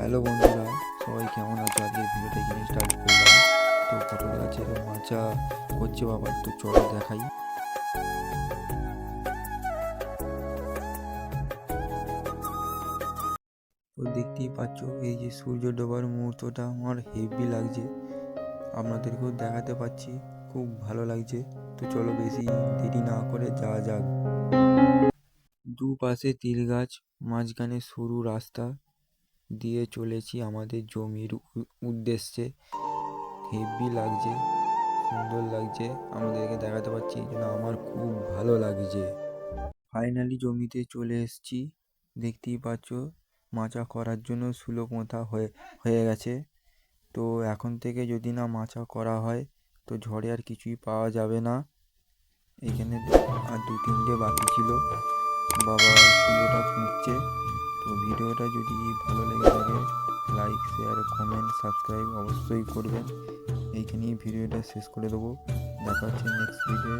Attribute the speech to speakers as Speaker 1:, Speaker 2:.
Speaker 1: Hello বন্ধুরা, সবাই কেমন আছো? আজকের ভিডিওটা এখানে স্টার্ট করলাম। তো পটল গাছের মাচা করছে বাবা, তো চলো দেখাই। তো দেখতেই পাচ্ছ এই যে সূর্য ডোবার মুহূর্তটা আমার হেভি লাগছে, আপনাদেরকেও দেখাতে পাচ্ছি, খুব ভালো লাগছে। তো চলো বেশি দেরি না করে যাওয়া যাক। দুপাশে তিল গাছ, মাঝখানে সরু রাস্তা দিয়ে চলেছি আমাদের জমির উদ্দেশ্যে। হেভি লাগছে, সুন্দর লাগছে, আমাদেরকে দেখাতে পাচ্ছি, এই জন্য আমার খুব ভালো লাগছে। ফাইনালি জমিতে চলে এসেছি, দেখতেই পাচ্ছ মাচা করার জন্য সুলো পোঁতা হয়ে গেছে। তো এখন থেকে যদি না মাচা করা হয় তো ঝড়ে আর কিছুই পাওয়া যাবে না। এখানে আর 2-3টে বাকি ছিল, বাবা সুলোটা পুঁতছে। তো ভিডিওটা যদি ভালো লেগে থাকে লাইক, শেয়ার, কমেন্ট, সাবস্ক্রাইব অবশ্যই করবেন। এইখানেই ভিডিওটা শেষ করে দেবো। দেখা হচ্ছে নেক্সট ভিডিও।